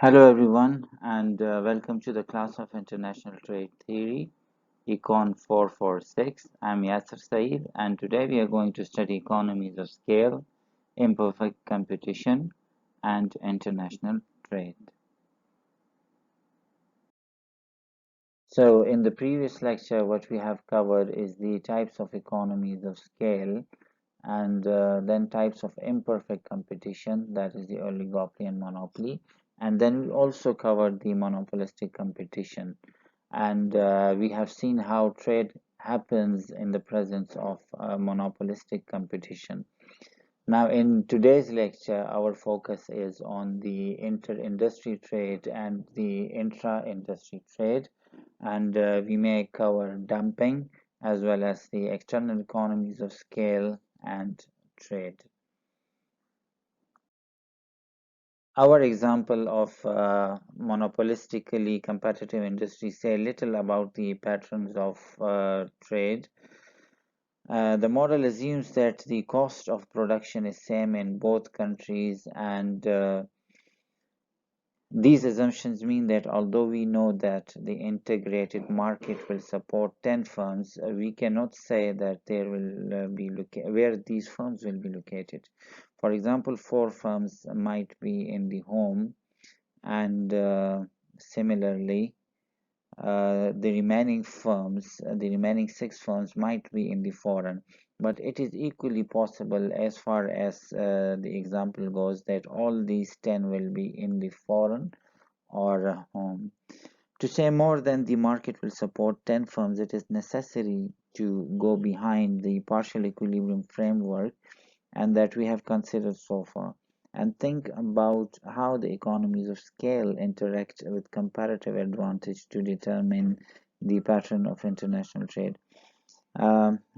Hello everyone and welcome to the class of International Trade Theory, Econ 446. I'm Yasser Saeed and today we are going to study economies of scale, imperfect competition and international trade. So in the previous lecture what we have covered is the types of economies of scale and then types of imperfect competition, that is the oligopoly and monopoly, and then we also covered the monopolistic competition. And we have seen how trade happens in the presence of monopolistic competition. Now, in today's lecture, our focus is on the inter-industry trade and the intra-industry trade, and we may cover dumping as well as the external economies of scale and trade. Our example of monopolistically competitive industry say little about the patterns of trade. The model assumes that the cost of production is same in both countries, and these assumptions mean that although we know that the integrated market will support 10 firms, we cannot say that there will where these firms will be located. For example, 4 firms might be in the home, and similarly, the remaining 6 firms might be in the foreign. But it is equally possible, as far as the example goes, that all these 10 will be in the foreign or home. To say more than the market will support 10 firms, it is necessary to go behind the partial equilibrium framework and that we have considered so far, and think about how the economies of scale interact with comparative advantage to determine the pattern of international trade.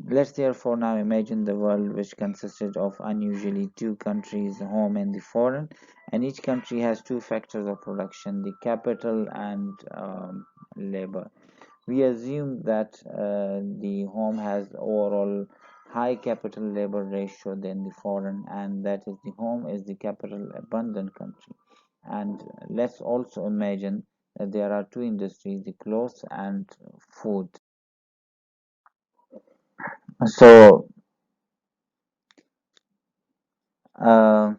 Let's therefore now imagine the world which consisted of unusually 2 countries, home and the foreign, and each country has 2 factors of production, the capital and labor. We assume that the home has overall high capital labor ratio than the foreign, and that is the home is the capital abundant country. And let's also imagine that there are 2 industries, the clothes and food. So uh,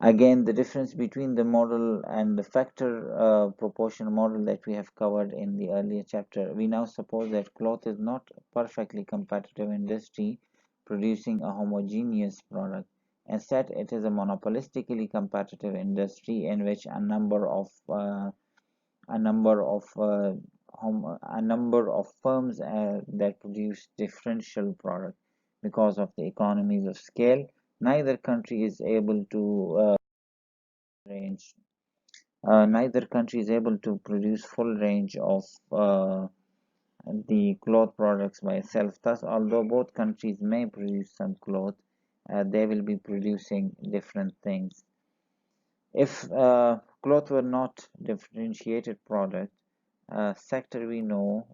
again, the difference between the model and the factor proportion model that we have covered in the earlier chapter, we now suppose that cloth is not a perfectly competitive industry producing a homogeneous product. Instead, it is a monopolistically competitive industry in which a number of a number of firms that produce differential products. Because of the economies of scale, neither country is able to range. Neither country is able to produce full range of the cloth products by itself. Thus, although both countries may produce some cloth, they will be producing different things. If cloth were not differentiated product, sector we know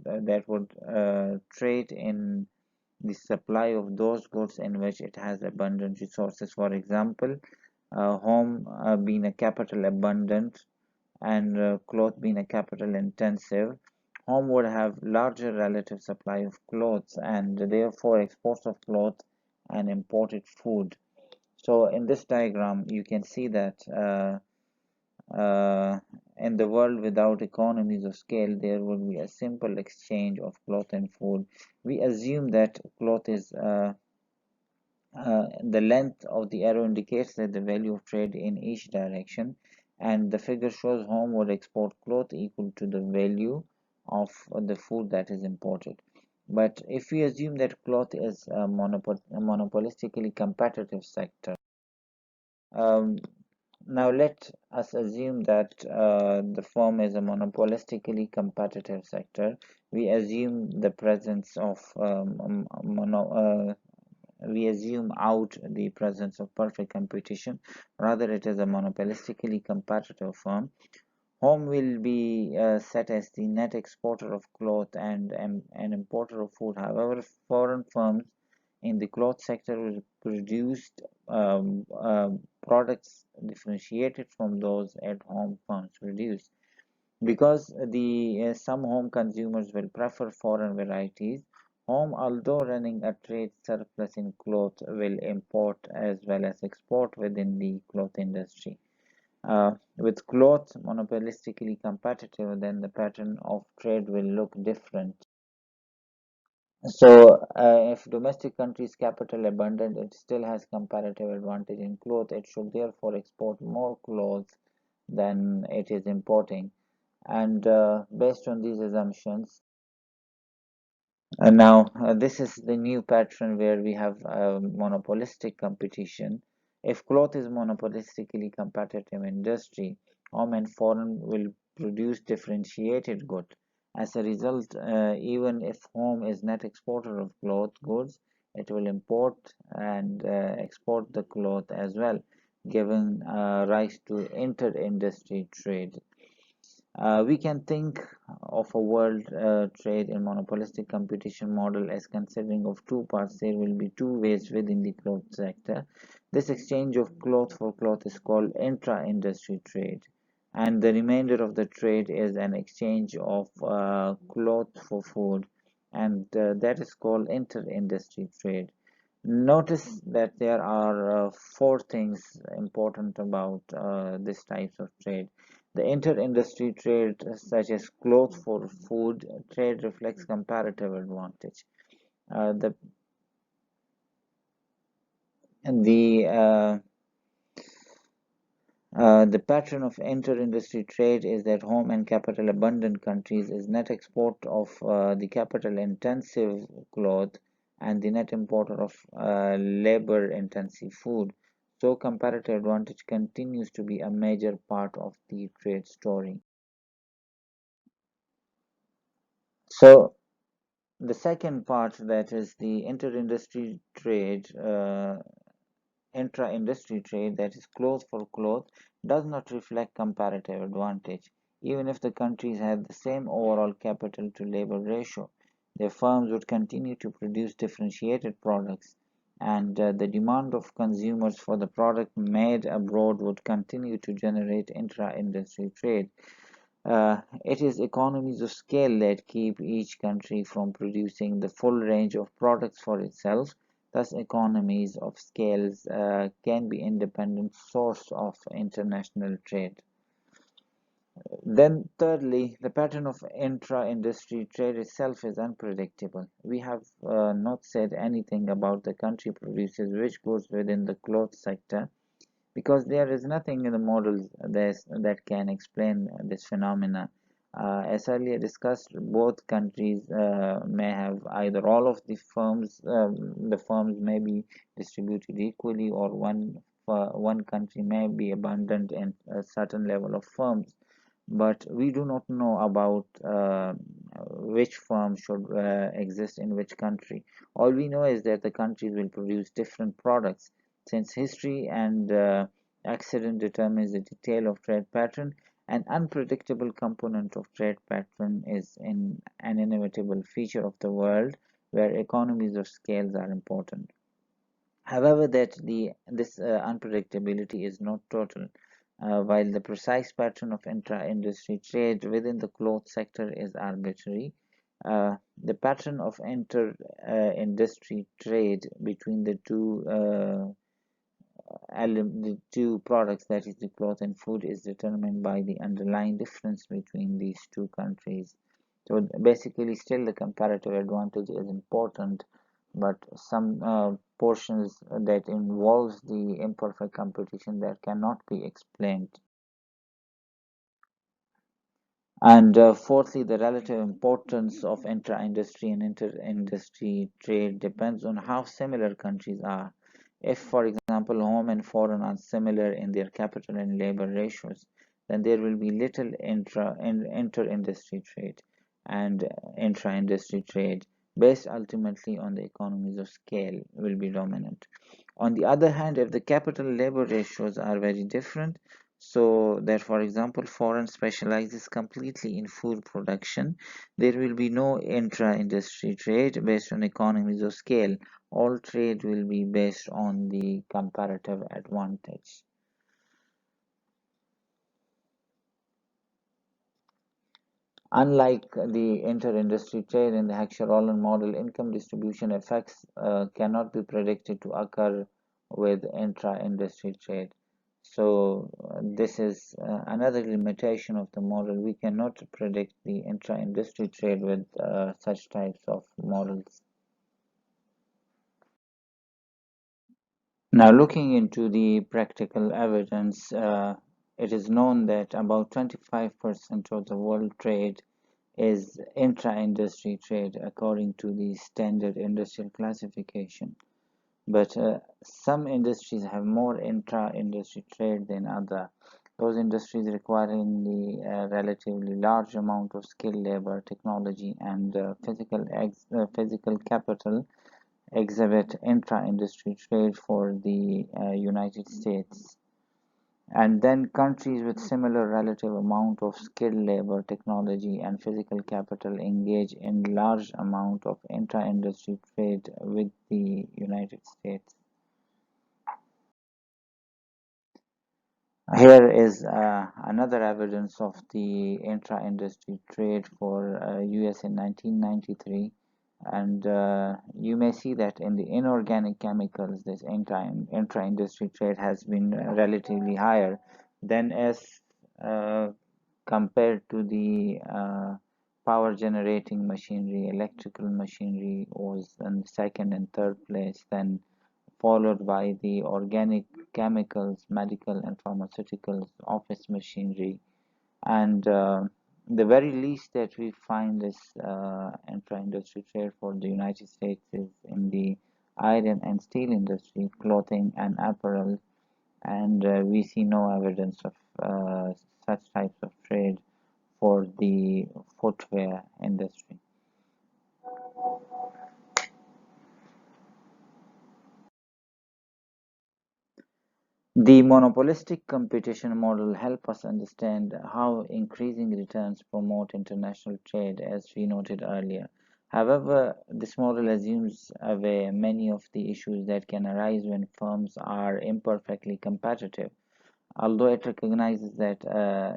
that would trade in the supply of those goods in which it has abundant resources. For example, home being a capital abundant and cloth being a capital intensive, home would have larger relative supply of clothes and therefore exports of cloth and imported food. So in this diagram, you can see that uh, in the world without economies of scale, there would be a simple exchange of cloth and food. We assume that cloth is the length of the arrow indicates that the value of trade in each direction, and the figure shows home would export cloth equal to the value of the food that is imported. But if we assume that cloth is a monopolistically competitive sector, um, now let us assume that the firm is a monopolistically competitive sector. We assume the presence of we assume out the presence of perfect competition. Rather, it is a monopolistically competitive firm. Home will be set as the net exporter of cloth and an importer of food. However, foreign firms in the cloth sector will produce products differentiated from those at home firms produce. Because the some home consumers will prefer foreign varieties, home, although running a trade surplus in cloth, will import as well as export within the cloth industry. With cloth monopolistically competitive, then the pattern of trade will look different. So, if domestic country is capital abundant, it still has comparative advantage in cloth. It should therefore export more clothes than it is importing. And based on these assumptions, this is the new pattern where we have monopolistic competition. If cloth is monopolistically competitive industry, home and foreign will produce differentiated goods. As a result, even if home is net exporter of cloth goods, it will import and export the cloth as well, giving rise to inter-industry trade. We can think of a world trade in monopolistic competition model as considering of two parts. There will be two ways within the cloth sector. This exchange of cloth for cloth is called intra-industry trade, and the remainder of the trade is an exchange of cloth for food, and that is called inter-industry trade. Notice that there are four things important about this types of trade. The inter-industry trade, such as cloth for food trade, reflects comparative advantage. Uh, the the pattern of inter-industry trade is that home and capital-abundant countries is net export of the capital-intensive cloth and the net importer of labor-intensive food. So comparative advantage continues to be a major part of the trade story. So the second part, that is the inter-industry trade, intra-industry trade, that is cloth for cloth, does not reflect comparative advantage. Even if the countries had the same overall capital to labor ratio, their firms would continue to produce differentiated products, and the demand of consumers for the product made abroad would continue to generate intra-industry trade. It is economies of scale that keep each country from producing the full range of products for itself. Thus, economies of scales can be independent source of international trade. Then, thirdly, the pattern of intra-industry trade itself is unpredictable. We have not said anything about the country produces which goods within the cloth sector, because there is nothing in the models that can explain this phenomena. As earlier discussed, both countries may have either all of the firms may be distributed equally, or one country may be abundant in a certain level of firms, but we do not know about which firm should exist in which country. All we know is that the countries will produce different products. Since history and accident determines the detail of trade pattern, an unpredictable component of trade pattern is an inevitable feature of the world where economies of scales are important. However, this unpredictability is not total. While the precise pattern of intra-industry trade within the cloth sector is arbitrary, the pattern of inter-industry trade between the two products, that is the cloth and food, is determined by the underlying difference between these two countries. So basically, still the comparative advantage is important, but some portions that involves the imperfect competition that cannot be explained. And fourthly, the relative importance of intra-industry and inter-industry trade depends on how similar countries are. If, for example, home and foreign are similar in their capital and labor ratios, then there will be little inter-industry trade and intra-industry trade, based ultimately on the economies of scale, will be dominant. On the other hand, if the capital labor ratios are very different, so that, for example, foreign specializes completely in food production, there will be no intra-industry trade based on economies of scale. All trade will be based on the comparative advantage. Unlike the inter-industry trade in the Heckscher-Ohlin model, income distribution effects cannot be predicted to occur with intra-industry trade. So this is another limitation of the model. We cannot predict the intra-industry trade with such types of models. Now, looking into the practical evidence, it is known that about 25% of the world trade is intra-industry trade according to the standard industrial classification. But some industries have more intra-industry trade than other. Those industries requiring the relatively large amount of skilled labor, technology, and physical capital exhibit intra-industry trade for the United States. And then countries with similar relative amount of skilled labor, technology, and physical capital engage in large amount of intra-industry trade with the United States. Here is another evidence of the intra-industry trade for US in 1993, and you may see that in the inorganic chemicals, this intra-industry trade has been relatively higher than as uh, compared to the power generating machinery. Electrical machinery was in second and third place, then followed by the organic chemicals, medical and pharmaceuticals, office machinery, and the very least that we find is intra-industry trade for the United States is in the iron and steel industry, clothing and apparel, and we see no evidence of such types of trade for the footwear industry. The monopolistic competition model helps us understand how increasing returns promote international trade, as we noted earlier. However, this model assumes away many of the issues that can arise when firms are imperfectly competitive. Although it recognizes that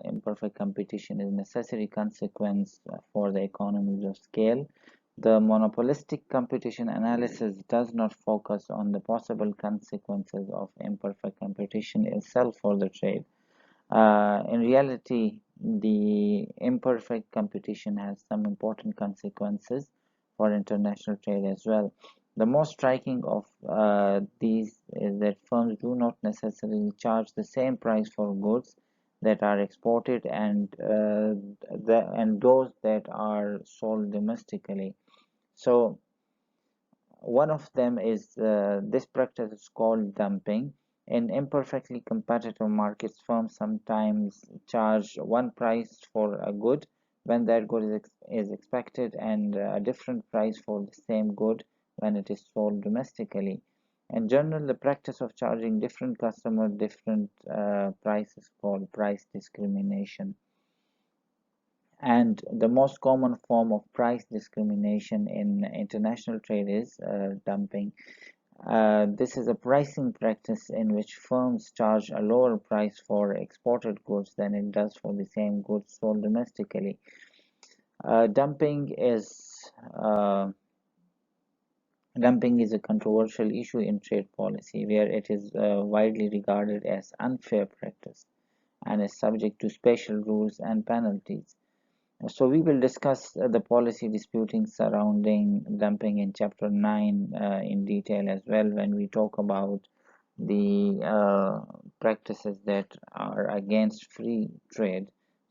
imperfect competition is a necessary consequence for the economies of scale, the monopolistic competition analysis does not focus on the possible consequences of imperfect competition itself for the trade. In reality, the imperfect competition has some important consequences for international trade as well. The most striking of these is that firms do not necessarily charge the same price for goods that are exported and those that are sold domestically. So one of them is this practice is called dumping. In imperfectly competitive markets, firms sometimes charge one price for a good when that good is expected and a different price for the same good when it is sold domestically. In general, the practice of charging different customer different prices called price discrimination. And the most common form of price discrimination in international trade is dumping. This is a pricing practice in which firms charge a lower price for exported goods than it does for the same goods sold domestically. Uh, dumping is a controversial issue in trade policy where it is widely regarded as unfair practice and is subject to special rules and penalties. So we will discuss the policy disputing surrounding dumping in chapter 9 in detail as well when we talk about the practices that are against free trade.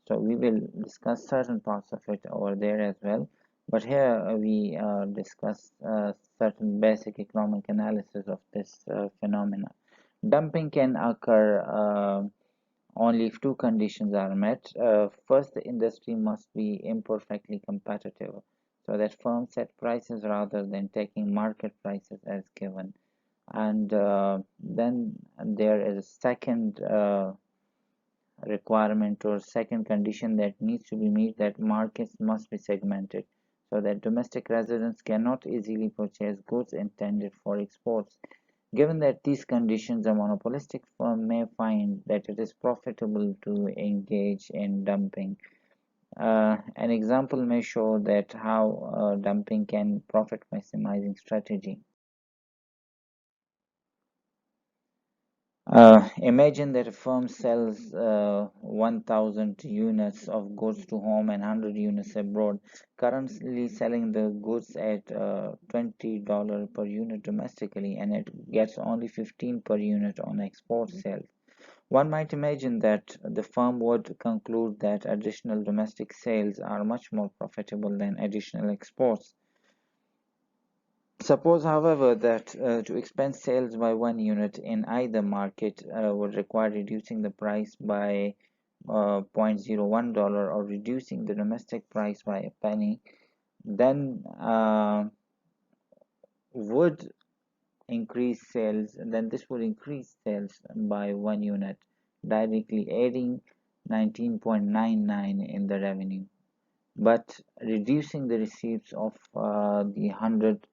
So we will discuss certain parts of it over there as well. But here we discuss certain basic economic analysis of this phenomena. Dumping can occur only if two conditions are met. First, the industry must be imperfectly competitive, so that firms set prices rather than taking market prices as given. And then there is a second requirement or second condition that needs to be met, that markets must be segmented so that domestic residents cannot easily purchase goods intended for exports. Given that these conditions, a monopolistic firm may find that it is profitable to engage in dumping. An example may show that how dumping can profit maximizing strategy. Imagine that a firm sells 1,000 units of goods to home and 100 units abroad, currently selling the goods at $20 per unit domestically, and it gets only 15 per unit on export sales. One might imagine that the firm would conclude that additional domestic sales are much more profitable than additional exports. Suppose, however, that to expand sales by one unit in either market would require reducing the price by $0.01 or reducing the domestic price by a penny, then would this would increase sales by one unit, directly adding 19.99 in the revenue, but reducing the receipts of the 100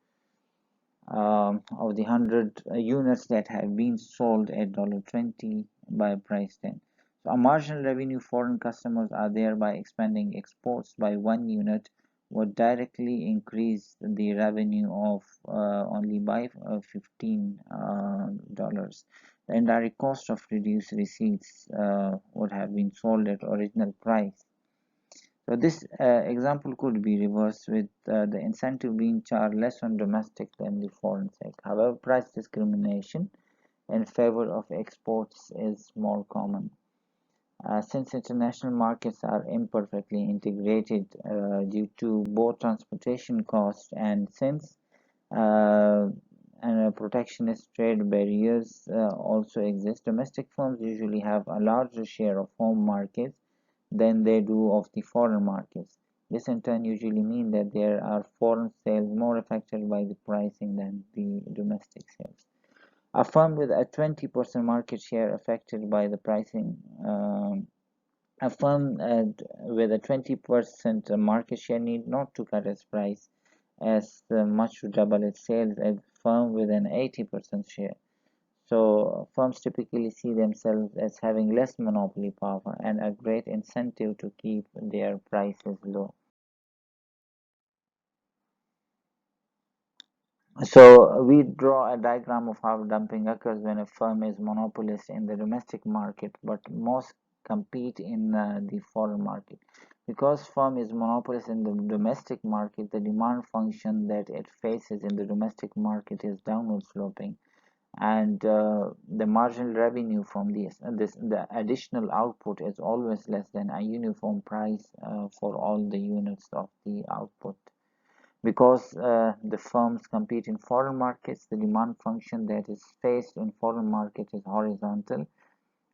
units that have been sold at $20 by price 10. So a marginal revenue foreign customers are thereby expanding exports by one unit would directly increase the revenue of only by $15. The indirect cost of reduced receipts would have been sold at original price. So this example could be reversed with the incentive being charged less on domestic than the foreign sales. However, price discrimination in favor of exports is more common. Since international markets are imperfectly integrated due to both transportation costs and since uh, protectionist trade barriers also exist, domestic firms usually have a larger share of home markets than they do of the foreign markets. This in turn usually means that there are foreign sales more affected by the pricing than the domestic sales. A firm with a 20% market share affected by the pricing, a firm with a 20% market share need not to cut its price as much to double its sales as a firm with an 80% share. So firms typically see themselves as having less monopoly power and a great incentive to keep their prices low. So we draw a diagram of how dumping occurs when a firm is monopolist in the domestic market, but most compete in the foreign market. Because firm is monopolist in the domestic market, the demand function that it faces in the domestic market is downward sloping, and the marginal revenue from the additional output is always less than a uniform price for all the units of the output. Because the firms compete in foreign markets, the demand function that is faced in foreign market is horizontal.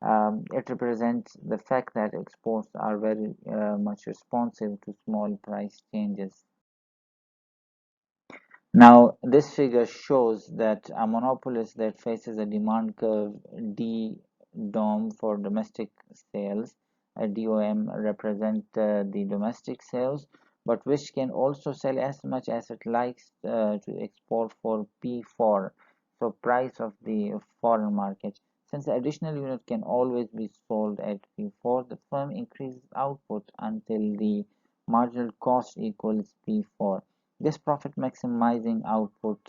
It represents the fact that exports are very much responsive to small price changes. Now, this figure shows that a monopolist that faces a demand curve DOM for domestic sales, a DOM represent the domestic sales, but which can also sell as much as it likes to export for P4, so price of the foreign market. Since the additional unit can always be sold at P4, the firm increases output until the marginal cost equals P4. This profit maximizing output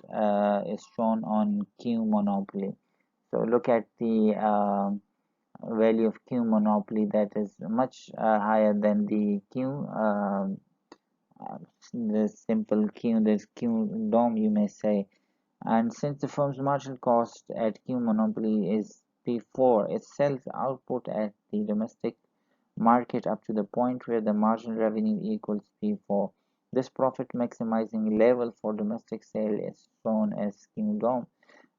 is shown on Q monopoly. So look at the value of Q monopoly, that is much higher than the the simple Q, this Q DOM you may say. And since the firm's marginal cost at Q monopoly is P4, it sells output at the domestic market up to the point where the marginal revenue equals P4. This profit maximizing level for domestic sale is shown as Q DOM.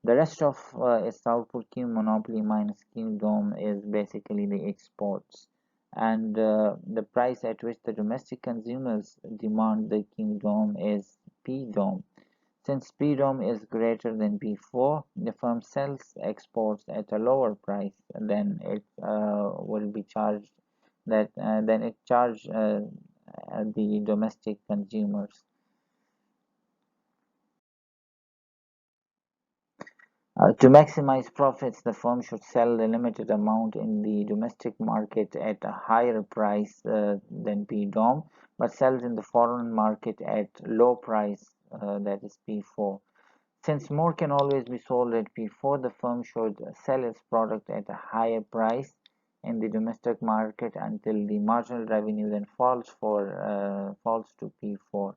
The rest of its output, Q monopoly minus Q DOM, is basically the exports. And the price at which the domestic consumers demand the Q DOM is P DOM. Since P DOM is greater than P4, the firm sells exports at a lower price than it will be charged than it charge the domestic consumers. To maximize profits, the firm should sell the limited amount in the domestic market at a higher price than P-DOM, but sells in the foreign market at low price, that is P4. Since more can always be sold at P4, the firm should sell its product at a higher price in the domestic market until the marginal revenue then falls to P4,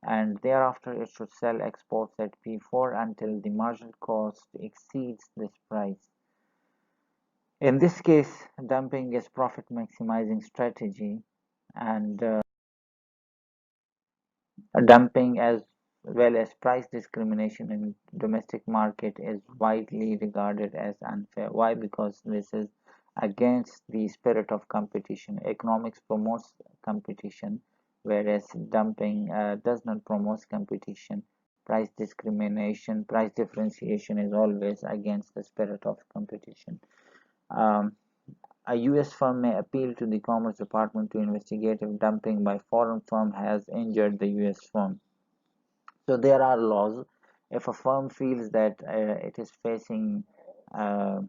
and thereafter it should sell exports at P4 until the marginal cost exceeds this price. In this case, dumping is profit maximizing strategy, and dumping as well as price discrimination in domestic market is widely regarded as unfair. Why? Because this is against the spirit of competition. Economics promotes competition, whereas dumping does not promote competition. Price discrimination, price differentiation is always against the spirit of competition. Um, a US firm may appeal to the Commerce Department to investigate if dumping by foreign firm has injured the US firm. So there are laws. If a firm feels that it is facing uh,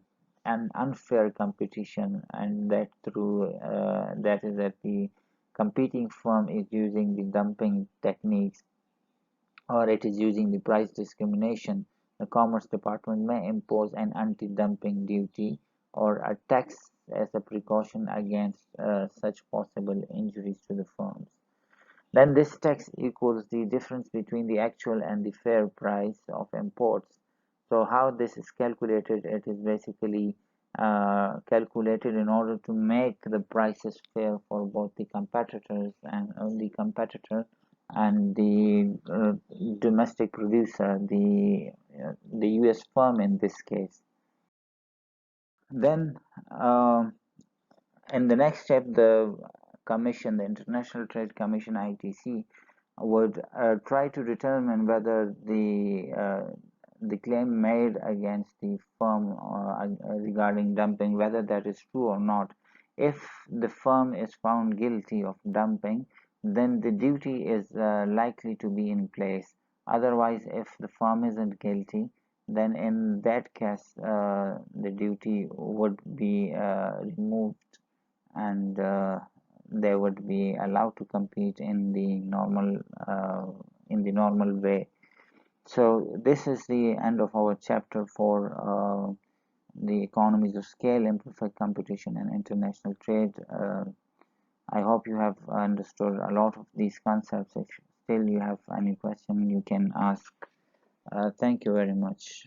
an unfair competition, and that is that the competing firm is using the dumping techniques, or it is using the price discrimination, the Commerce Department may impose an anti-dumping duty or a tax as a precaution against such possible injuries to the firms. Then this tax equals the difference between the actual and the fair price of imports. So how this is calculated, it is basically calculated in order to make the prices fair for both the competitors and the competitor and the domestic producer, the US firm in this case. Then in the next step, the commission, the International Trade Commission (ITC), would try to determine whether the claim made against the firm regarding dumping, whether that is true or not. If the firm is found guilty of dumping, then the duty is likely to be in place. Otherwise, if the firm isn't guilty, then in that case, the duty would be removed, and they would be allowed to compete in the normal way. So this is the end of our chapter for the economies of scale, imperfect competition, and international trade. I hope you have understood a lot of these concepts. If still you have any question, you can ask. Thank you very much.